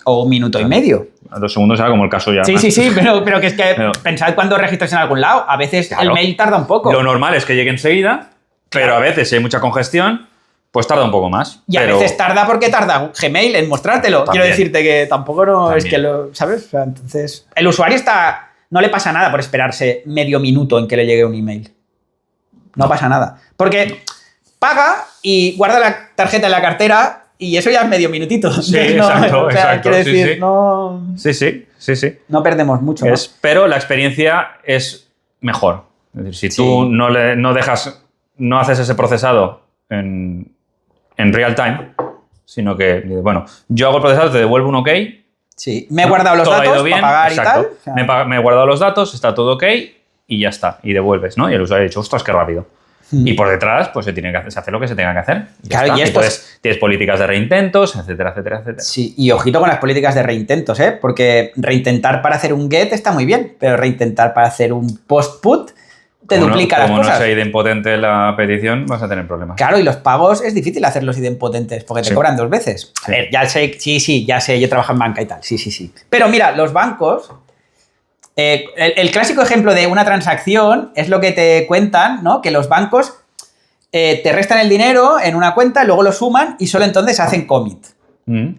O 1 minuto y medio. 2 segundos era como el caso ya. Sí, más. sí, pero que es que Pero- pensad cuando registras en algún lado. A veces Claro. el mail tarda un poco. Lo normal es que llegue enseguida, pero a veces si hay mucha congestión, pues tarda un poco más. Y a Pero- veces tarda porque tarda Gmail en mostrártelo. También. Quiero decirte que tampoco no También. es que lo... ¿Sabes? O sea, entonces... El usuario no le pasa nada por esperarse medio minuto en que le llegue un email. No pasa nada. Porque paga y guarda la tarjeta en la cartera y eso ya es medio minutito. Sí, Entonces, no, exacto, o sea, exacto, quiero sí, decir, sí. no... Sí. No perdemos mucho, ¿no? Pero la experiencia es mejor. Es decir, si tú Sí. no haces ese procesado en real time, sino que, bueno, yo hago el procesado, te devuelvo un OK. Sí. Me he guardado los todo ha ido datos bien, para pagar exacto. y tal. O sea, Me he guardado los datos, está todo OK y ya está. Y devuelves, ¿no? Y el usuario ha dicho, ostras, qué rápido. Y por detrás, pues se hace lo que se tenga que hacer. Ya Claro, está. y esto tienes políticas de reintentos, etcétera, etcétera, etcétera. Sí, y ojito con las políticas de reintentos, ¿eh? Porque reintentar para hacer un get está muy bien, pero reintentar para hacer un post-put te duplica las Como cosas. no sea idempotente la petición, vas a tener problemas. Claro, y los pagos es difícil hacerlos idempotentes porque te Sí. cobran 2 veces. A Sí. ver, ya sé, sí, ya sé, yo trabajo en banca y tal, sí. Pero mira, los bancos, el clásico ejemplo de una transacción es lo que te cuentan, ¿no? Que los bancos te restan el dinero en una cuenta, luego lo suman y solo entonces hacen commit.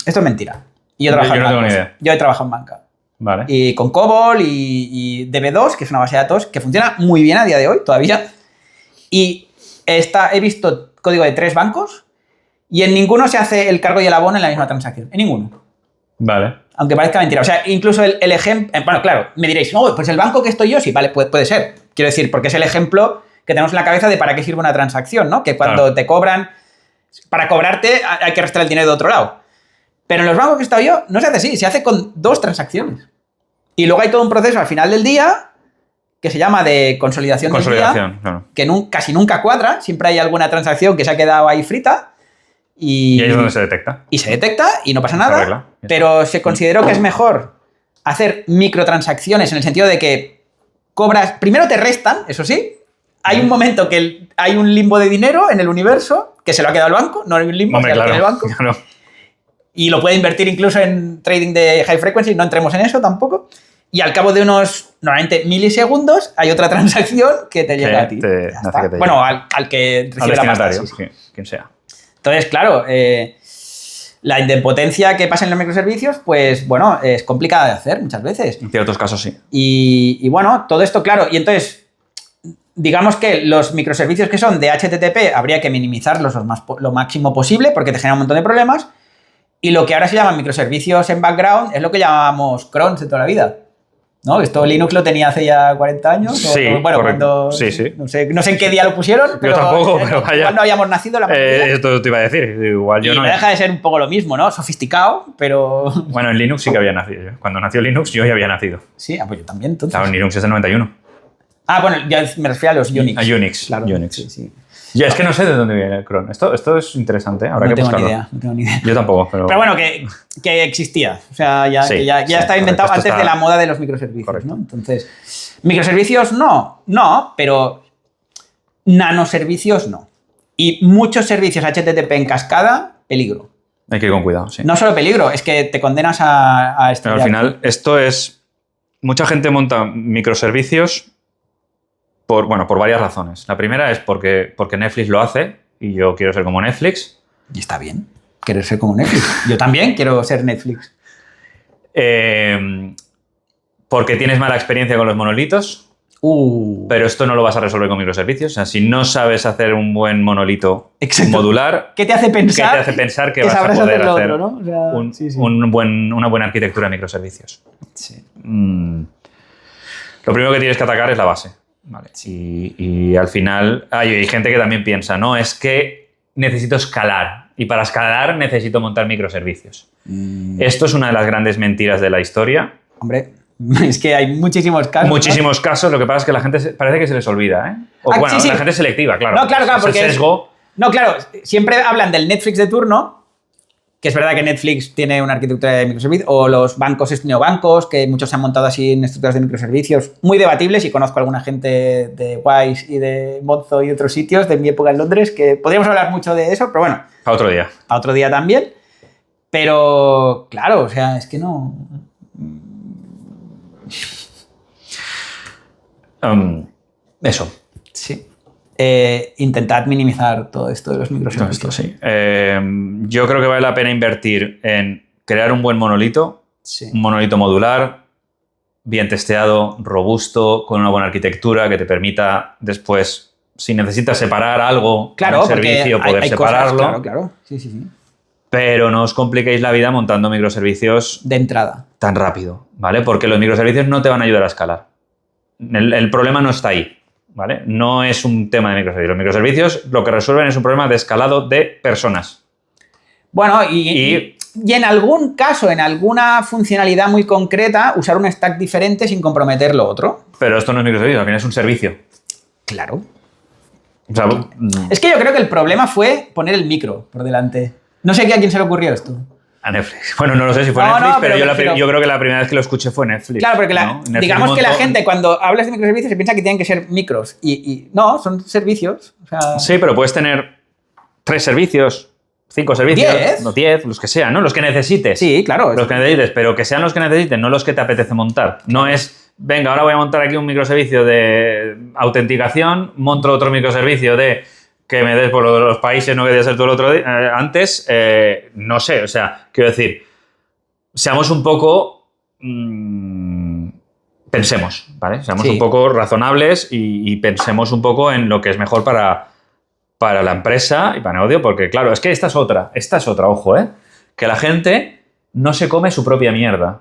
Esto es mentira. Y yo trabajo Yo en no tengo bancos. ni idea. Yo he trabajado en banca. Vale. Y con COBOL y DB2, que es una base de datos que funciona muy bien a día de hoy todavía. Y he visto código de 3 bancos y en ninguno se hace el cargo y el abono en la misma transacción. En ninguno. Vale. Aunque parezca mentira. O sea, incluso el ejemplo... Bueno, claro, me diréis, no, pues el banco que estoy yo, sí, vale, puede ser. Quiero decir, porque es el ejemplo que tenemos en la cabeza de para qué sirve una transacción, ¿no? Que cuando Claro. te cobran... Para cobrarte hay que restar el dinero de otro lado. Pero en los bancos que he estado yo no se hace así, se hace con 2 transacciones. Y luego hay todo un proceso al final del día que se llama de consolidación del día, Claro. que casi nunca cuadra, siempre hay alguna transacción que se ha quedado ahí frita Y ahí es donde se detecta. y se detecta y no pasa Se nada, arregla. pero se consideró que es mejor hacer microtransacciones en el sentido de que cobras, primero te restan, eso sí, hay un momento que hay un limbo de dinero en el universo que se lo ha quedado el banco, no hay un limbo, Hombre, se lo tiene el banco, Claro. y lo puede invertir incluso en trading de high frequency, no entremos en eso tampoco. y al cabo de unos, normalmente, milisegundos, hay otra transacción que te llega a ti. Ya está. Bueno, al que recibe la pasta. Sí. Quien sea. Entonces, claro, la idempotencia que pasa en los microservicios, pues, bueno, es complicada de hacer muchas veces. En ciertos casos sí. Y bueno, todo esto, claro, y entonces, digamos que los microservicios que son de HTTP habría que minimizarlos lo máximo posible porque te genera un montón de problemas. Y lo que ahora se llaman microservicios en background es lo que llamamos crons de toda la vida. ¿No? Esto Linux lo tenía hace ya 40 años. Sí, bueno, correcto. cuando, Sí. No sé en qué día lo pusieron, pero yo tampoco, pero vaya. Igual no habíamos nacido la mayoría. Esto te iba a decir. Igual yo y no. no deja de ser un poco lo mismo, ¿no? Sofisticado, pero... Bueno, en Linux sí que había nacido yo. Cuando nació Linux yo ya había nacido. Sí, pues yo también, entonces. Claro, en Linux es del 91. Bueno, ya me refiero a los Unix. A Unix. Claro, Unix. Sí. Ya, es que no sé de dónde viene el cron. Esto es interesante, habrá que buscarlo. No tengo ni idea. Yo tampoco, pero... Pero bueno, que existía. O sea, ya estaba inventado correcto. antes de la moda de los microservicios, Correcto. ¿no? Entonces, microservicios no, pero nanoservicios no. Y muchos servicios HTTP en cascada, peligro. Hay que ir con cuidado, sí. No solo peligro, es que te condenas a Pero estrellar. al final, esto es... Mucha gente monta microservicios por varias razones. La primera es porque Netflix lo hace y yo quiero ser como Netflix. Y está bien, querer ser como Netflix. Yo también quiero ser Netflix. Porque tienes mala experiencia con los monolitos. Pero esto no lo vas a resolver con microservicios. O sea, si no sabes hacer un buen monolito modular, ¿Qué te hace pensar que vas a poder hacer otro, ¿no? O sea, una buena arquitectura de microservicios? Sí. Lo primero que tienes que atacar es la base. Vale. Y al final hay gente que también piensa, no, es que necesito escalar y para escalar necesito montar microservicios. Esto es una de las grandes mentiras de la historia. Hombre, es que hay muchísimos casos. Muchísimos casos, lo que pasa es que la gente parece que se les olvida, ¿eh? La gente es selectiva, claro. No, claro, porque sesgo. No, claro, siempre hablan del Netflix de turno, que es verdad que Netflix tiene una arquitectura de microservicios, o los bancos, neobancos, que muchos se han montado así en estructuras de microservicios, muy debatibles, y conozco a alguna gente de Wise y de Monzo y de otros sitios de mi época en Londres, que podríamos hablar mucho de eso, pero bueno. A otro día. A otro día también. Pero, claro, o sea, es que no... Eso. Sí. Intentad minimizar todo esto de los microservicios. Todo esto, sí. Yo creo que vale la pena invertir en crear un buen monolito, un monolito modular, bien testeado, robusto, con una buena arquitectura que te permita después, si necesitas separar algo claro, en servicio, poder hay separarlo. Cosas, claro. Sí. Pero no os compliquéis la vida montando microservicios de entrada tan rápido, ¿vale? Porque los microservicios no te van a ayudar a escalar. El problema no está ahí, ¿vale? No es un tema de microservicios. Los microservicios lo que resuelven es un problema de escalado de personas. Bueno, y en algún caso, en alguna funcionalidad muy concreta, usar un stack diferente sin comprometer lo otro. Pero esto no es microservicio, al final es un servicio. Claro. O sea, es que yo creo que el problema fue poner el micro por delante. No sé a quién se le ocurrió esto. A Netflix. Bueno, no lo sé si fue Netflix, pero yo creo que la primera vez que lo escuché fue Netflix. Claro, porque digamos que la gente cuando hablas de microservicios se piensa que tienen que ser micros. Y no, son servicios. O sea... Sí, pero puedes tener 3 servicios, 5 servicios, 10. No 10, los que sean, ¿no? Los que necesites. Sí, claro. Los que necesites, pero que sean los que necesites, no los que te apetece montar. No es, venga, ahora voy a montar aquí un microservicio de autenticación, monto otro microservicio de que me des por los países, no que debía ser tú el otro día, antes, no sé, o sea, quiero decir, seamos un poco, pensemos, ¿vale? Seamos un poco razonables y pensemos un poco en lo que es mejor para la empresa y para el negocio, porque claro, es que esta es otra, ojo, que la gente no se come su propia mierda.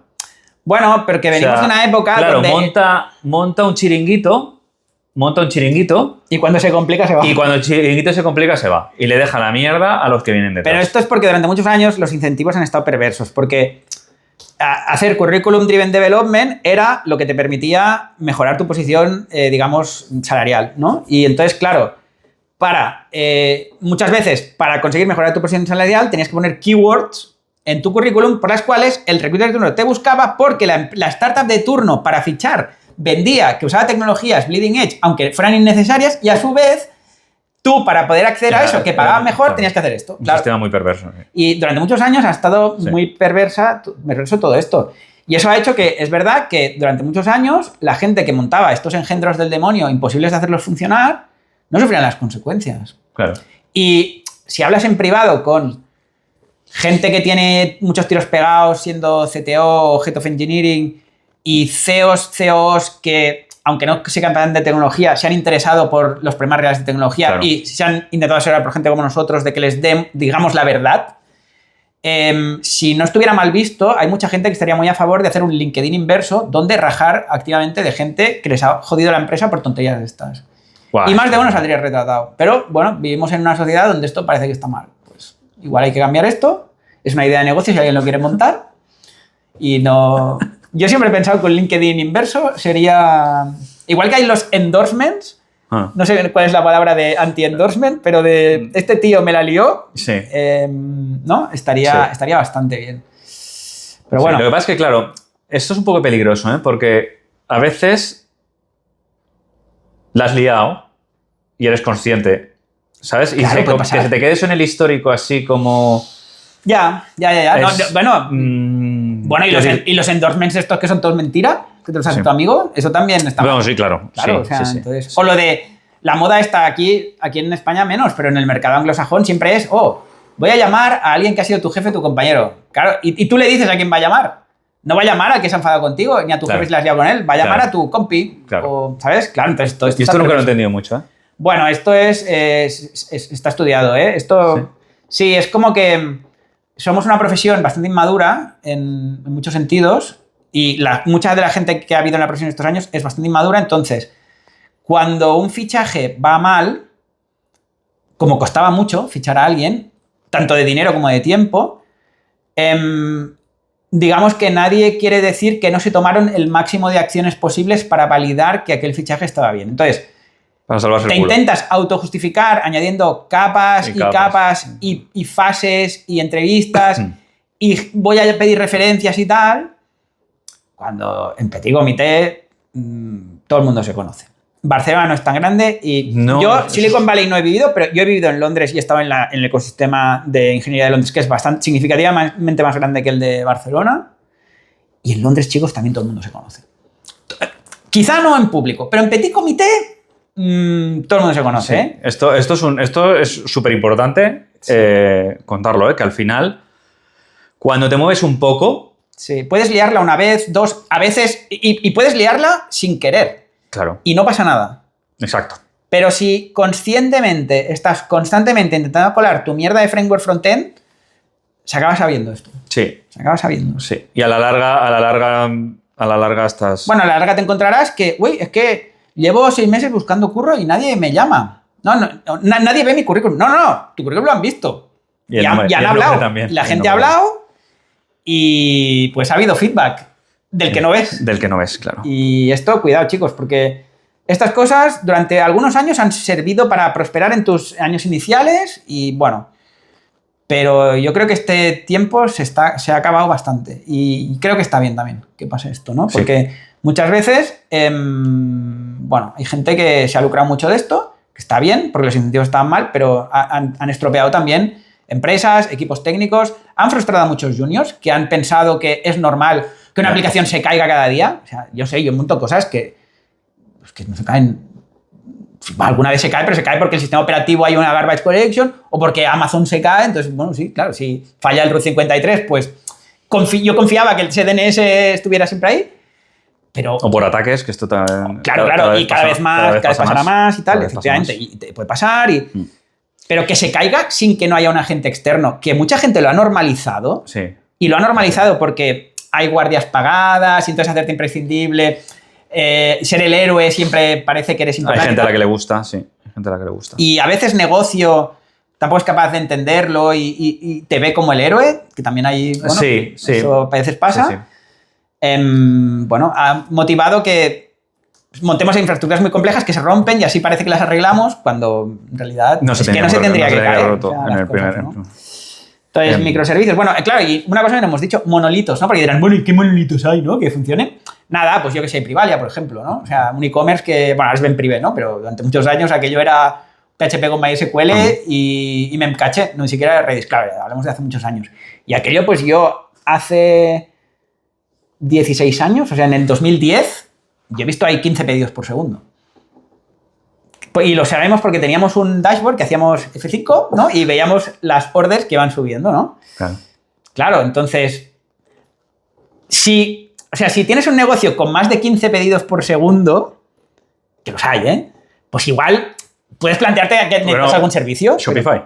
Bueno, pero que venimos de una época claro, donde... monta un chiringuito, y cuando se complica se va. Y cuando el chiringuito se complica se va. Y le deja la mierda a los que vienen detrás. Pero esto es porque durante muchos años los incentivos han estado perversos, porque hacer curriculum driven development era lo que te permitía mejorar tu posición, digamos, salarial, ¿no? Y entonces, claro, muchas veces para conseguir mejorar tu posición salarial tenías que poner keywords en tu currículum por las cuales el recruiter de turno te buscaba porque la startup de turno para fichar vendía que usaba tecnologías bleeding edge, aunque fueran innecesarias, y a su vez, tú, para poder acceder a eso, que pagaba mejor, tenías que hacer esto. Un sistema muy perverso. Y durante muchos años ha estado muy perverso todo esto. Y eso ha hecho que, es verdad que durante muchos años, la gente que montaba estos engendros del demonio imposibles de hacerlos funcionar, no sufrían las consecuencias. Claro. Y si hablas en privado con gente que tiene muchos tiros pegados siendo CTO o Head of Engineering y CEOs, COOs que, aunque no se cantan de tecnología, se han interesado por los problemas reales de tecnología Claro. y se han intentado asesorar por gente como nosotros de que les den, digamos, la verdad. Si no estuviera mal visto, hay mucha gente que estaría muy a favor de hacer un LinkedIn inverso donde rajar activamente de gente que les ha jodido la empresa por tonterías de estas. Guau, Y más de uno saldría retratado. Pero bueno, vivimos en una sociedad donde esto parece que está mal. Pues igual hay que cambiar esto. Es una idea de negocio si alguien lo quiere montar. Y no... Yo siempre he pensado que un LinkedIn inverso sería... Igual que hay los endorsements. No sé cuál es la palabra de anti-endorsement, pero de este tío me la lió. Sí. ¿No? Estaría bastante bien. Pero bueno. Sí, lo que pasa es que, claro, esto es un poco peligroso, ¿eh? Porque a veces la has liado y eres consciente, ¿sabes? Y Claro, puede pasar. que se te quede eso en el histórico así como... Ya. Es- Bueno, bueno, quiero decir- y los endorsements estos que son todos mentira, que te los hace Sí. tu amigo, eso también está Bueno, mal. sí, claro. Claro, sí, o sea, sí, sí. entonces... O lo de... La moda está aquí en España menos, pero en el mercado anglosajón siempre es, voy a llamar a alguien que ha sido tu jefe, tu compañero. Claro, y tú le dices a quién va a llamar. No va a llamar al que se ha enfadado contigo, ni a tu Claro. jefe si la has liado con él. Va a llamar Claro. a tu compi. Claro. O, ¿sabes? Claro, entonces todo esto Y esto está nunca lo he previsto. entendido mucho, ¿eh? Bueno, esto está estudiado, ¿eh? Esto, sí, es como que somos una profesión bastante inmadura en muchos sentidos y mucha de la gente que ha habido en la profesión estos años es bastante inmadura, entonces, cuando un fichaje va mal, como costaba mucho fichar a alguien, tanto de dinero como de tiempo, digamos que nadie quiere decir que no se tomaron el máximo de acciones posibles para validar que aquel fichaje estaba bien. Entonces, Para salvarse te el culo. intentas autojustificar añadiendo capas Y y capas. capas y fases y entrevistas y voy a pedir referencias y tal, cuando en Petit Comité todo el mundo se conoce. Barcelona no es tan grande y No, yo Silicon Valley no he vivido, pero yo he vivido en Londres y he estado en el ecosistema de ingeniería de Londres, que es bastante significativamente más grande que el de Barcelona. Y en Londres, chicos, también todo el mundo se conoce. Quizá no en público, pero en Petit Comité todo el mundo se conoce, ¿eh? Esto es súper importante contarlo, ¿eh? Que al final, cuando te mueves un poco... Sí, puedes liarla una vez, dos, a veces, y puedes liarla sin querer. Claro, Y no pasa nada. exacto. Pero si conscientemente estás constantemente intentando colar tu mierda de framework frontend, se acaba sabiendo esto. Sí, Se acaba sabiendo. sí. Y a la larga estás... Bueno, a la larga te encontrarás que, uy, es que llevo 6 meses buscando curro y nadie me llama. Nadie ve mi currículum. No, tu currículum lo han visto. Y el Ya nombre- han y el nombre hablado. también, La el gente ha nombre. hablado y pues ha habido feedback del que no ves. Del que no ves, claro. Y esto, cuidado, chicos, porque estas cosas durante algunos años han servido para prosperar en tus años iniciales y bueno, pero yo creo que este tiempo se ha acabado bastante y creo que está bien también que pase esto, ¿no? Sí. Porque muchas veces, bueno, hay gente que se ha lucrado mucho de esto, que está bien, porque los incentivos estaban mal, pero han estropeado también empresas, equipos técnicos, han frustrado a muchos juniors que han pensado que es normal que una aplicación se caiga cada día. O sea, yo monto cosas que no se caen. Alguna vez se cae, pero se cae porque el sistema operativo hay una garbage collection o porque Amazon se cae. Entonces, bueno, sí, claro, si falla el Route 53, pues yo confiaba que el DNS estuviera siempre ahí, pero... O por ataques, que esto también... Claro, y cada vez pasará más y tal, cada vez pasa efectivamente, más. y te puede pasar, pero que se caiga sin que no haya un agente externo, que mucha gente lo ha normalizado, Sí. y lo ha normalizado porque hay guardias pagadas, y entonces hacerte imprescindible, ser el héroe siempre parece que eres Hay importante. gente a la que le gusta, sí. Hay gente a la que le gusta. Y a veces negocio tampoco es capaz de entenderlo y te ve como el héroe, que también hay... Bueno, Sí. eso a veces pasa. Sí. Bueno, ha motivado que montemos infraestructuras muy complejas que se rompen y así parece que las arreglamos cuando en realidad No se es que no se tendría que caer. roto o sea, en las el cosas, primer... ¿no? Entonces, microservicios. Bueno, claro, y una cosa que no hemos dicho, monolitos, ¿no? Porque dirán, bueno, ¿y qué monolitos hay, no? Que funcionen. Nada, pues yo que sé, Privalia, por ejemplo, ¿no? O sea, un e-commerce que, bueno, ahora es Ben Privé, ¿no? Pero durante muchos años aquello era PHP con MySQL y Memcache, no ni siquiera Redis. Claro, hablamos de hace muchos años. Y aquello, pues yo hace 16 años, o sea, en el 2010, yo he visto ahí 15 pedidos por segundo. Y lo sabemos porque teníamos un dashboard que hacíamos F5, ¿no? Y veíamos las orders que iban subiendo, ¿no? Claro. Claro, entonces, si tienes un negocio con más de 15 pedidos por segundo, que los hay, ¿eh? Pues igual puedes plantearte que necesitas algún servicio. Shopify.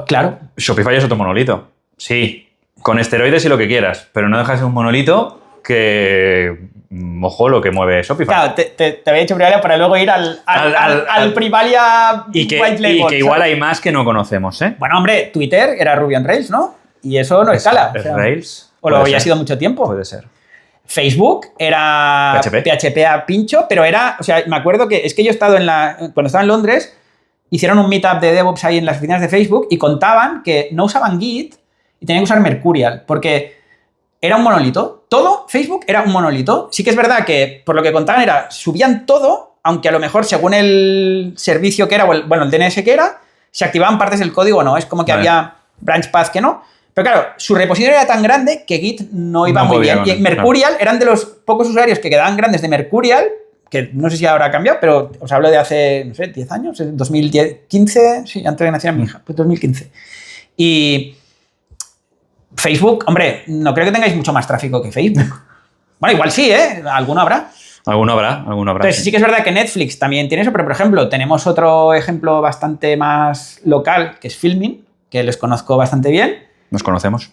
Claro. Shopify es otro monolito. Sí, con esteroides y lo que quieras, pero no dejas un monolito que... Ojo, lo que mueve Shopify. Claro, te había dicho Privalia para luego ir al Privalia White Label. Y que igual hay más que no conocemos, ¿eh? Bueno, hombre, Twitter era Ruby on Rails, ¿no? Y eso no escala. ¿Es Rails? O lo había sido mucho tiempo. Puede ser. Facebook era PHP a pincho, pero era... O sea, me acuerdo que... Es que yo he estado cuando estaba en Londres, hicieron un meetup de DevOps ahí en las oficinas de Facebook y contaban que no usaban Git y tenían que usar Mercurial, porque era un monolito. Todo Facebook era un monolito. Sí que es verdad que, por lo que contaban, subían todo, aunque a lo mejor según el servicio que era, o el DNS que era, se activaban partes del código o no. Es como que había branch path que no. Pero claro, su repositorio era tan grande que Git no iba muy bien. Y en Mercurial eran de los pocos usuarios que quedaban grandes de Mercurial, que no sé si ahora ha cambiado, pero os hablo de hace, no sé, 10 años, 2015, sí, antes de que naciera mi hija, pues 2015. Y Facebook, hombre, no creo que tengáis mucho más tráfico que Facebook. Bueno, igual sí, ¿eh? Alguno habrá. Alguno habrá. Entonces, sí que es verdad que Netflix también tiene eso, pero, por ejemplo, tenemos otro ejemplo bastante más local, que es Filmin, que les conozco bastante bien. Nos conocemos.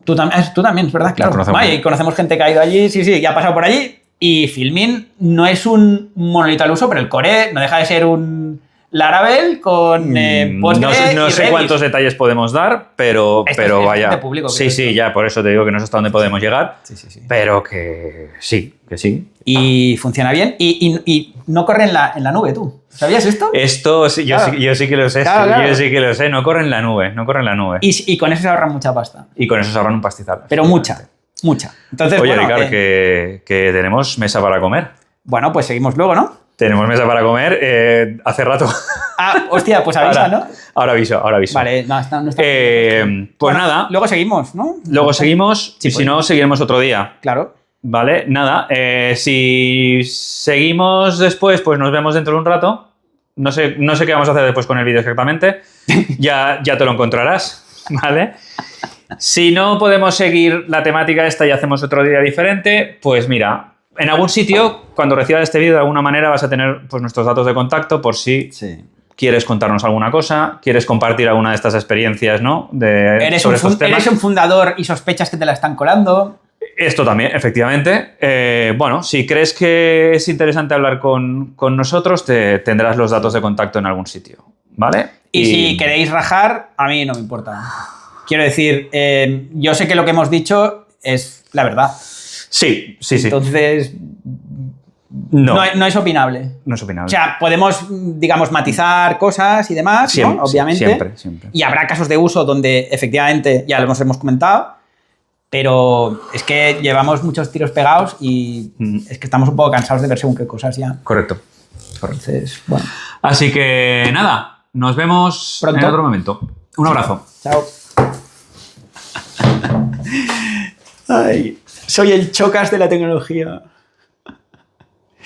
Tú también, es verdad, claro. Y conocemos gente que ha ido allí, sí, y ha pasado por allí. Y Filmin no es un monolito al uso, pero el core no deja de ser un Laravel con Postgre. No sé cuántos detalles podemos dar, pero vaya. Público, sí, ya, por eso te digo que no sé hasta dónde podemos llegar. Sí. Pero que sí. Y funciona bien. Y no corre en la nube, tú. ¿Sabías esto? Esto sí, claro. yo sí que lo sé. Claro. Yo sí que lo sé. No corre en la nube. Y con eso se ahorran mucha pasta. Y con eso se ahorran un pastizal. Pero mucha. Entonces, oye, Ricard, que tenemos mesa para comer. Bueno, pues seguimos luego, ¿no? Tenemos mesa para comer hace rato. Hostia, pues avisa, ¿no? Ahora aviso. Vale, no está. Pues nada. Luego seguimos, ¿no? Luego seguimos, sí, y si no, seguiremos otro día. Claro. Vale, nada. Si seguimos después, pues nos vemos dentro de un rato. No sé qué vamos a hacer después con el vídeo exactamente. Ya te lo encontrarás, ¿vale? Si no podemos seguir la temática esta y hacemos otro día diferente, pues mira, en algún sitio, cuando recibas este vídeo, de alguna manera vas a tener pues, nuestros datos de contacto por si quieres contarnos alguna cosa, quieres compartir alguna de estas experiencias, ¿no? Eres un fundador y sospechas que te la están colando. Esto también, efectivamente. Bueno, si crees que es interesante hablar con nosotros, tendrás los datos de contacto en algún sitio, ¿vale? Y si queréis rajar, a mí no me importa. Quiero decir, yo sé que lo que hemos dicho es la verdad. Sí. Entonces, no es opinable. No es opinable. O sea, podemos, digamos, matizar cosas y demás, siempre, ¿no? Obviamente. Siempre. Y habrá casos de uso donde efectivamente ya lo hemos comentado, pero es que llevamos muchos tiros pegados y es que estamos un poco cansados de ver según qué cosas ya. Correcto. Entonces, bueno. Así que nada, nos vemos pronto. En otro momento. Un abrazo. Chao. Ay, soy el chocas de la tecnología.